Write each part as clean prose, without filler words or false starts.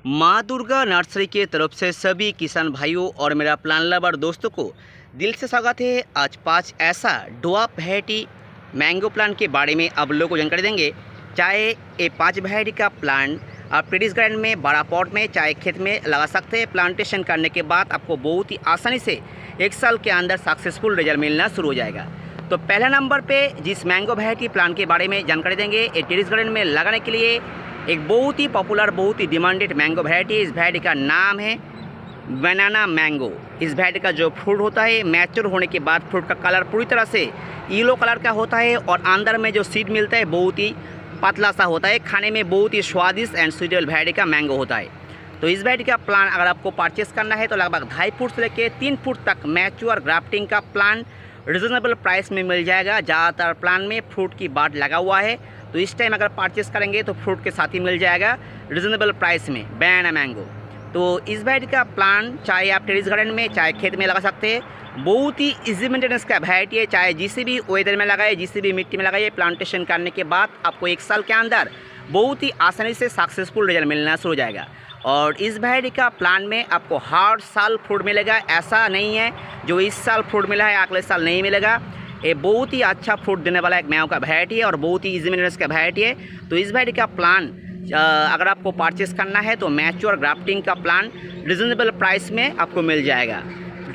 माँ दुर्गा नर्सरी के तरफ से सभी किसान भाइयों और मेरा प्लांट लवर दोस्तों को दिल से स्वागत है। आज 5 ऐसा ड्वार्फ वैरायटी मैंगो प्लांट के बारे में आप लोगों को जानकारी देंगे। चाहे ये 5 वैरायटी का प्लांट आप टेरेस गार्डन में, बड़ा पॉट में, चाहे खेत में लगा सकते हैं। प्लांटेशन करने के बाद आपको बहुत ही आसानी से 1 साल के अंदर सक्सेसफुल रिजल्ट मिलना शुरू हो जाएगा। तो पहला नंबर पे जिस मैंगो वैरायटी प्लांट के बारे में जानकारी देंगे, ये टेरेस गार्डन में लगाने के लिए एक बहुत ही पॉपुलर, बहुत ही डिमांडेड मैंगो वैरायटी है। इस वैरायटी का नाम है बनाना मैंगो। इस वैरायटी का जो फ्रूट होता है, मैच्योर होने के बाद फ्रूट का कलर पूरी तरह से येलो कलर का होता है और अंदर में जो सीड मिलता है बहुत ही पतला सा होता है। खाने में बहुत ही स्वादिष्ट एंड स्वीटेबल वैरायटी का मैंगो होता है। तो इस वैरायटी का प्लांट अगर आपको परचेस करना है तो लगभग 2.5 फुट से लेकर 3 फुट तक मैच्योर ग्राफ्टिंग का प्लांट रिजनेबल प्राइस में मिल जाएगा। ज़्यादातर प्लांट में फ्रूट की बाट लगा हुआ है, तो इस टाइम अगर परचेस करेंगे तो फ्रूट के साथ ही मिल जाएगा रिजनेबल प्राइस में बनाना मैंगो। तो इस वैरायटी का प्लांट चाहे आप टेरेस गार्डन में, चाहे खेत में लगा सकते हैं। बहुत ही इजी मेंटेनेंस का वैरायटी है। चाहे जिस भी वेदर में लगाए, जिस भी मिट्टी में लगाइए, प्लांटेशन करने के बाद आपको 1 साल के अंदर बहुत ही आसानी से सक्सेसफुल रिजल्ट मिलना शुरू हो जाएगा। और इस वैरायटी का प्लांट में आपको हर साल फ्रूट मिलेगा। ऐसा नहीं है जो इस साल फ्रूट मिला है अगले साल नहीं मिलेगा। ये बहुत ही अच्छा फ्रूट देने वाला एक मैंगो का वैरायटी है और बहुत ही इजी मेंटेनेंस का वैरायटी है। तो इस वैरायटी का प्लांट अगर आपको परचेस करना है तो मैच्योर ग्राफ्टिंग का प्लांट रिजनेबल प्राइस में आपको मिल जाएगा।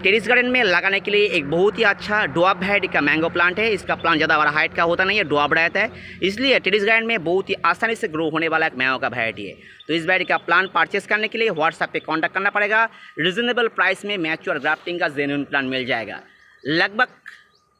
टेरेस गार्डन में लगाने के लिए एक बहुत ही अच्छा ड्वार्फ वैरायटी का मैंगो प्लांट है। इसका प्लांट ज़्यादा बड़ा हाइट का होता नहीं है, ड्वार्फ रहता है, इसलिए टेरेस गार्डन में बहुत ही आसानी से ग्रो होने वाला एक मैंगो का वैरायटी है। तो इस वैरायटी का प्लांट परचेस करने के लिए व्हाट्सएप पे कांटेक्ट करना पड़ेगा। रिजनेबल प्राइस में मैच्योर ग्राफ्टिंग का जेन्युइन प्लांट मिल जाएगा। लगभग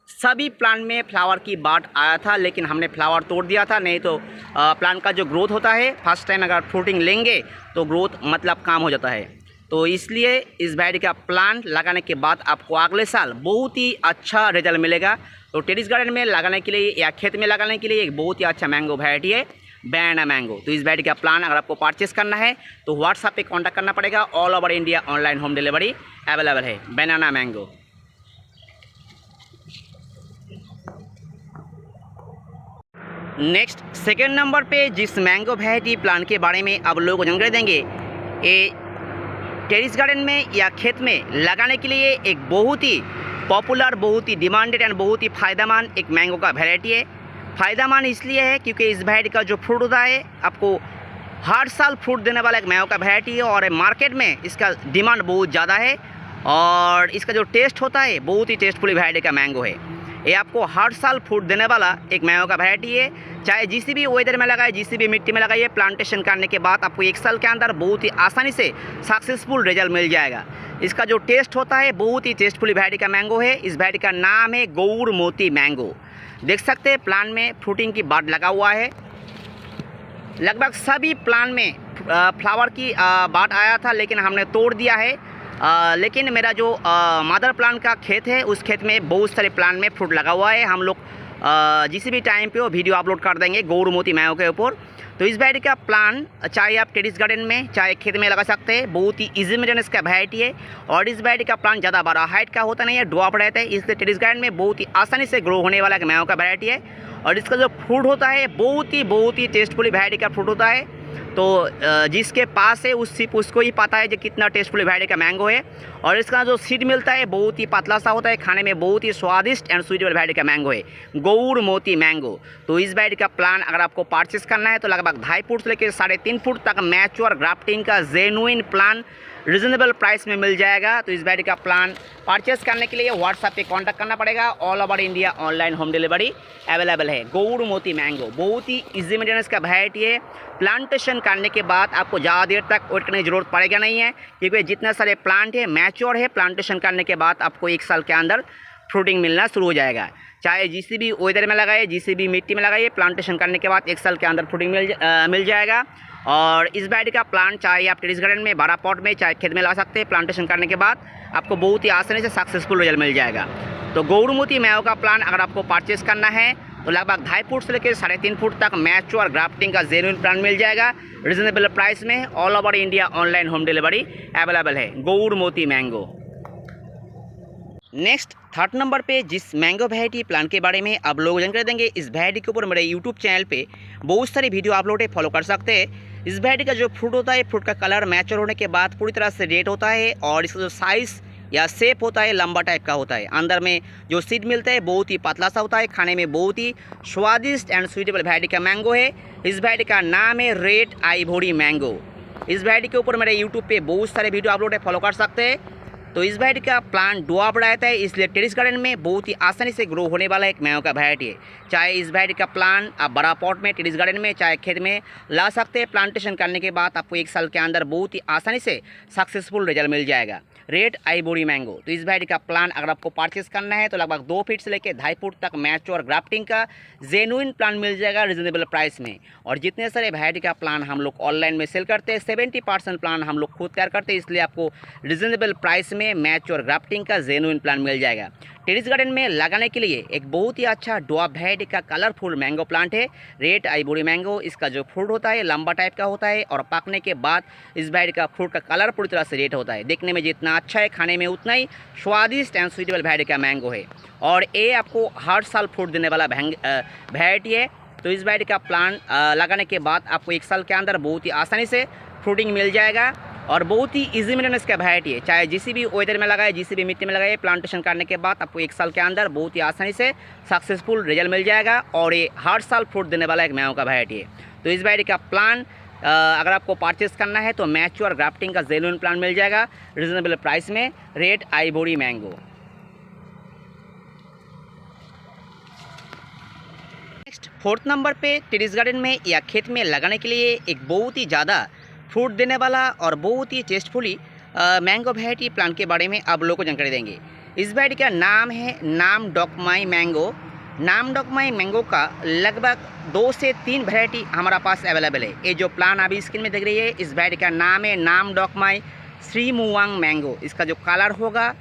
सभी प्लांट में फ्लावर की बाट आया था, लेकिन हमने फ्लावर तोड़ दिया था। नहीं तो प्लांट का जो ग्रोथ होता है, फर्स्ट टाइम अगर फ्रूटिंग लेंगे तो ग्रोथ मतलब काम हो जाता है। तो इसलिए इस वैरायटी का प्लांट लगाने के बाद आपको अगले साल बहुत ही अच्छा रिजल्ट मिलेगा। तो टेरेस गार्डन में लगाने के लिए या खेत में लगाने के लिए एक बहुत ही अच्छा मैंगो वैरायटी है बनाना मैंगो। तो इस वैरायटी का प्लांट अगर आपको परचेस करना है तो व्हाट्सएप पे कांटेक्ट करना पड़ेगा। All over India online home delivery available है banana mango. Next second number पे जिस मैंगो वैरायटी प्लांट के बारे में आप लोगों को जानकारी देंगे, ये टेरेस गार्डन में या खेत में लगाने के लिए एक बहुत ही पॉपुलर, बहुत ही डिमांडेड एंड बहुत ही फ़ायदेमंद एक मैंगो का वैरायटी है। फ़ायदेमंद इसलिए है क्योंकि इस वैरायटी का जो फ्रूट होता है आपको हर साल फ्रूट देने वाला एक मैंगो का वैरायटी है और मार्केट में इसका डिमांड बहुत ज़्यादा है। और इसका जो टेस्ट होता है बहुत ही टेस्टफुल वैरायटी का मैंगो है। ये आपको हर साल फ्रूट देने वाला एक मैंगो का वैरायटी है। चाहे जिस भी वेदर में लगाए, जिस भी मिट्टी में लगाइए, प्लांटेशन करने के बाद आपको 1 साल के अंदर बहुत ही आसानी से सक्सेसफुल रिजल्ट मिल जाएगा। इसका जो टेस्ट होता है बहुत ही टेस्टफुल वैरायटी का मैंगो है। इस वैरायटी का नाम है गौर मोती मैंगो। देख सकते हैं प्लांट में फ्रूटिंग की बाट लगा हुआ है। लगभग सभी प्लांट में फ्लावर की बाट आया था, लेकिन हमने तोड़ दिया है। लेकिन मेरा जो मदर प्लांट का खेत है, उस खेत में बहुत सारे प्लांट में फ्रूट लगा हुआ है। हम लोग जिस भी टाइम पे वो वीडियो अपलोड कर देंगे गौर मोती मैंगो के ऊपर। तो इस वैरायटी का प्लांट चाहे आप टेरेस गार्डन में, चाहे खेत में लगा सकते हैं। बहुत ही इजी मेंटेनेंस का वैरायटी है और इस वैरायटी का प्लांट ज़्यादा बड़ा हाइट का होता नहीं है, ड्वार्फ रहता है, इसलिए टेरेस गार्डन में बहुत ही आसानी से ग्रो होने वाला एक मैंगो का वैरायटी है। और इसका जो फ्रूट होता है बहुत ही टेस्टफुल वैरायटी का फ्रूट होता है। तो जिसके पास है सिर्फ उसको ही पता है कि कितना टेस्टफुल वैरायटी का मैंगो है। और इसका जो सीड मिलता है बहुत ही पतला सा होता है, खाने में बहुत ही स्वादिष्ट एंड स्वीटेबल वैरायटी का मैंगो है गौर मोती मैंगो। तो इस वैरायटी का प्लांट अगर आपको परचेस करना है तो लगभग 2.5 फुट से लेकर 3.5 फुट तक मैच्योर ग्राफ्टिंग का जेन्युइन प्लांट रिजनेबल प्राइस में मिल जाएगा। तो इस वैरायटी का प्लांट परचेस करने के लिए व्हाट्सएप पे कांटेक्ट करना पड़ेगा। All over India online home delivery available है गौर मोती मैंगो। बहुत ही इजी मेंटेनेंस का वैरायटी है। प्लांटेशन करने के बाद आपको ज़्यादा देर तक वेट करने की जरूरत पड़ेगा नहीं है, क्योंकि जितने सारे प्लांट है मैच्योर है। प्लांटेशन करने के बाद आपको 1 साल के अंदर फ्रूटिंग मिलना शुरू हो जाएगा। चाहे जिस भी वेदर में लगाइए, जिस भी मिट्टी में लगाइए, प्लांटेशन करने के बाद 1 साल के अंदर फ्रूटिंग मिल जाएगा। और इस वैरायटी का प्लांट चाहे आप टेरेस गार्डन में, बड़ा पॉट में, चाहे खेत में लगा सकते हैं। प्लांटेशन करने के बाद आपको बहुत ही आसानी से सक्सेसफुल रिजल्ट मिल जाएगा। तो गौर मोती मैंगो का प्लांट अगर आपको परचेस करना है तो लगभग 2.5 फुट से लेकर 3.5 फुट तक मैच्योर ग्राफ्टिंग का जेन्युइन प्लांट मिल जाएगा रिजनेबल प्राइस में। All over India online home delivery available है गौर मोती मैंगो। नेक्स्ट थर्ड नंबर पे जिस मैंगो वैरायटी प्लांट के बारे में आप लोग जानकारी देंगे, इस वैरायटी के ऊपर मेरे यूट्यूब चैनल पे बहुत सारी वीडियो अपलोड है, फॉलो कर सकते हैं। इस वैरायटी का जो फ्रूट होता है, फ्रूट का कलर मैच्योर होने के बाद पूरी तरह से रेड होता है और इसका जो साइज़ या शेप होता है लंबा टाइप का होता है। अंदर में जो सीड मिलता है बहुत ही पतला सा होता है, खाने में बहुत ही स्वादिष्ट एंड स्वीटेबल वैरायटी का मैंगो है। इस वैरायटी का नाम है रेड आइवोरी मैंगो। इस वैरायटी के ऊपर मेरे यूट्यूब पे बहुत सारे वीडियो अपलोड है, फॉलो कर सकते हैं। तो इस वैरायटी का प्लांट ड्वार्फ रहता है, इसलिए टेरेस गार्डन में बहुत ही आसानी से ग्रो होने वाला एक मैंगो का वैरायटी है। चाहे इस वैरायटी का प्लांट आप बड़ा पॉट में टेरेस गार्डन में चाहे खेत में ला सकते हैं। प्लांटेशन करने के बाद आपको 1 साल के अंदर बहुत ही आसानी से सक्सेसफुल रिजल्ट मिल जाएगा। Red ivory mango. तो इस वैरायटी का प्लांट अगर आपको परचेस करना है तो लगभग 2 फीट से लेकर 2.5 फुट तक मैच्योर ग्राफ्टिंग का जेन्युइन प्लांट मिल जाएगा रिजनेबल प्राइस में। और जितने सारे वैरायटी का प्लांट हम लोग ऑनलाइन में सेल करते हैं, 70% प्लांट हम लोग खुद तैयार करते हैं, इसलिए आपको रिजनेबल प्राइस में मैच्योर ग्राफ्टिंग का जेन्युइन प्लांट मिल जाएगा। टेरेस गार्डन में लगाने के लिए एक बहुत ही अच्छा ड्वार्फ वैरायटी का कलरफुल मैंगो प्लांट है रेड आइवोरी मैंगो। इसका जो फ्रूट होता है लंबा टाइप का होता है और पकने के बाद इस वैरायटी का फ्रूट का कलर पूरी तरह से रेड होता है। देखने में जितना अच्छा है, खाने में उतना ही स्वादिष्ट एंड स्वीटेबल वैरायटी का मैंगो है और ये आपको हर साल फ्रूट देने वाला वैरायटी है। तो इस वैरायटी का प्लांट लगाने के बाद आपको 1 साल के अंदर बहुत ही आसानी से फ्रूटिंग मिल जाएगा और बहुत ही इजी मेंटेनेंस का वैरायटी है। चाहे जिस भी वेदर में लगाए, जिस भी मिट्टी में लगाए, प्लांटेशन करने के बाद आपको 1 साल के अंदर बहुत ही आसानी से सक्सेसफुल रिजल्ट मिल जाएगा और ये हर साल फ्रूट देने वाला एक मैंगो का वैरायटी है। तो इस वैरायटी का प्लांट अगर आपको परचेस करना है तो मैच्योर ग्राफ्टिंग का जेन्युइन प्लांट मिल जाएगा रिजनेबल प्राइस में red ivory mango. Next 4th number पे टेरेस गार्डन में या खेत में लगाने के लिए एक बहुत ही ज़्यादा फ्रूट देने वाला और बहुत ही टेस्टफुली मैंगो वैरायटी प्लांट के बारे में आप लोगों को जानकारी देंगे। इस वैरायटी का नाम है नाम डॉकमाई मैंगो। नाम डॉकमाई मैंगो का लगभग 2 से 3 वैरायटी हमारा पास अवेलेबल है। ये जो प्लांट अभी स्क्रीन में देख रही है, इस वैरायटी का नाम है नाम डॉकमाई श्रीमुआंग मैंगो। इसका जो कलर होगा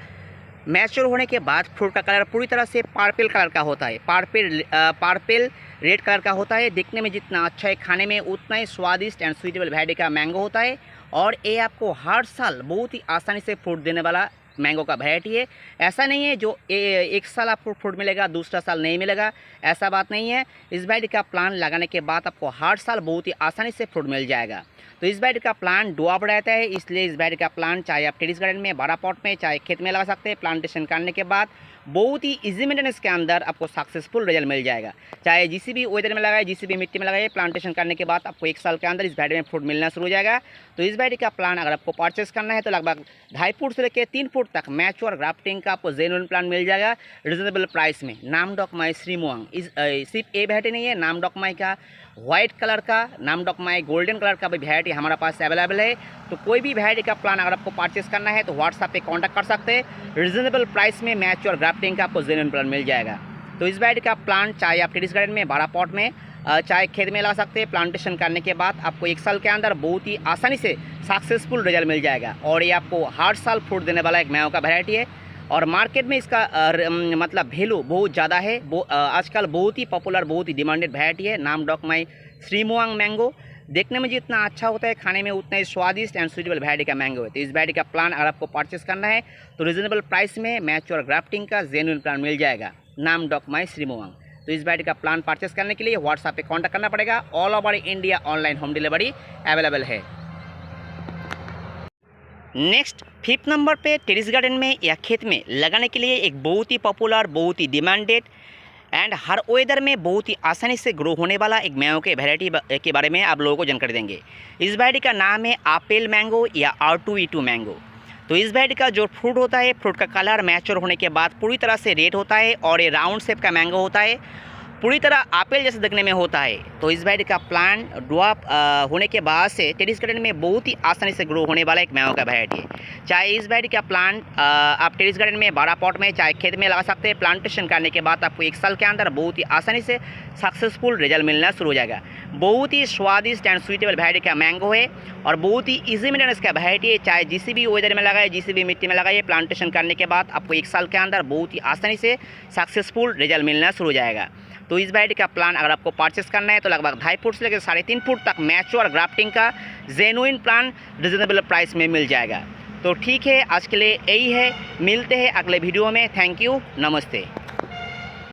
मैच्योर होने के बाद फ्रूट का कलर पूरी तरह से पर्पल कलर का होता है, पर्पल रेड कलर का होता है। देखने में जितना अच्छा है, खाने में उतना ही स्वादिष्ट एंड स्वीटेबल वैरायटी का मैंगो होता है और ये आपको हर साल बहुत ही आसानी से फ्रूट देने वाला मैंगो का वैरायटी है। ऐसा नहीं है जो 1 साल आपको फ्रूट मिलेगा, दूसरा साल नहीं मिलेगा, ऐसा बात नहीं है। इस वैरायटी का प्लांट लगाने के बाद आपको हर साल बहुत ही आसानी से फ्रूट मिल जाएगा। तो इस वैरायटी का प्लांट ड्वार्फ रहता है, इसलिए इस वैरायटी का प्लांट चाहे आप टेरेस गार्डन में, बड़ा पॉट में, चाहे खेत में लगा सकते हैं। प्लांटेशन करने के बाद बहुत ही इजी मेंटेनेंस के अंदर आपको सक्सेसफुल रिजल्ट मिल जाएगा। चाहे जिस भी वेदर में लगाए, जिस भी मिट्टी में लगाए, प्लांटेशन करने के बाद आपको 1 साल के अंदर इस वैरायटी में फ्रूट मिलना शुरू हो जाएगा। तो इस वैरायटी का प्लांट अगर आपको परचेस करना है तो लगभग 2.5 फुट से लेकर 3 फुट तक मैच्योर ग्राफ्टिंग का आपको जेन्युइन प्लांट मिल जाएगा रिजनेबल प्राइस में। नाम डॉकमाई श्रीमुआंग सिर्फ ये वैरायटी नहीं है, नाम डॉकमाई का व्हाइट कलर का, नाम डॉकमाई गोल्डन कलर का भी वैरायटी हमारा पास अवेलेबल है। तो कोई भी वैरायटी का प्लान अगर आपको परचेस करना है तो व्हाट्सएप पे कांटेक्ट कर सकते हैं। रिजनेबल प्राइस में मैच्योर ग्राफ्टिंग का आपको जेन्युइन प्लान मिल जाएगा। तो इस वैरायटी का प्लांट चाहे आप टेरेस गार्डन में, बड़ा पॉट में, चाहे खेत में लगा सकते हैं। प्लांटेशन करने के बाद आपको 1 साल के अंदर बहुत ही आसानी से सक्सेसफुल रिजल्ट मिल जाएगा और ये आपको हर साल फ्रूट देने वाला एक मैंगो का वैरायटी है और मार्केट में इसका मतलब वैल्यू बहुत ज़्यादा है। आजकल बहुत ही पॉपुलर, बहुत ही डिमांडेड वैरायटी है नाम डॉकमाई श्रीमुआंग मैंगो। देखने में जितना अच्छा होता है, खाने में उतना ही स्वादिष्ट एंड सुटेबल वैरायटी का मैंगो है। तो इस वैरायटी का प्लान अगर आपको परचेस करना है तो रिजनेबल प्राइस में मैच्योर ग्राफ्टिंग का जेन्युइन प्लान मिल जाएगा नाम डॉकमाई श्रीमुआंग। तो इस वैरायटी का प्लान परचेस करने के लिए व्हाट्सएप पे कांटेक्ट करना पड़ेगा। All over India online home delivery available है। नेक्स्ट 5th नंबर पे टेरेस गार्डन में या खेत में लगाने के लिए एक बहुत ही पॉपुलर, बहुत ही डिमांडेड एंड हर वेदर में बहुत ही आसानी से ग्रो होने वाला एक मैंगो के वैरायटी के बारे में आप लोगों को जानकारी देंगे। इस वैरायटी का नाम है एप्पल मैंगो या R2E2 मैंगो। तो इस वैरायटी का जो फ्रूट होता है, फ्रूट का कलर मैच्योर होने के बाद पूरी तरह से रेड होता है और ये राउंड शेप का मैंगो होता है, पूरी तरह एप्पल जैसे दिखने में होता है। तो इस वैरायटी का प्लांट ड्वार्फ होने के बाद से टेरेस गार्डन में बहुत ही आसानी से ग्रो होने वाला एक मैंगो का वैरायटी है। चाहे इस वैरायटी का प्लांट आप टेरेस गार्डन में, बड़ा पॉट में, चाहे खेत में लगा सकते हैं। प्लांटेशन करने के बाद आपको 1 साल के अंदर बहुत ही आसानी से सक्सेसफुल रिजल्ट मिलना शुरू हो जाएगा। बहुत ही स्वादिष्ट एंड स्वीटेबल वैरायटी का मैंगो है और बहुत ही ईजी मेंटेनेंस का वैरायटी है। चाहे जिस भी वेदर में लगाए, जिस भी मिट्टी में लगाइए, प्लांटेशन करने के बाद आपको 1 साल के अंदर बहुत ही आसानी से सक्सेसफुल रिजल्ट मिलना शुरू हो जाएगा। तो इस वैरायटी का प्लान अगर आपको परचेस करना है तो लगभग 2.5 फुट से लेकर 3.5 फुट तक मैच्योर ग्राफ्टिंग का जेन्युइन प्लान रिजनेबल प्राइस में मिल जाएगा। तो ठीक है, आज के लिए यही है। मिलते हैं अगले वीडियो में। थैंक यू, नमस्ते।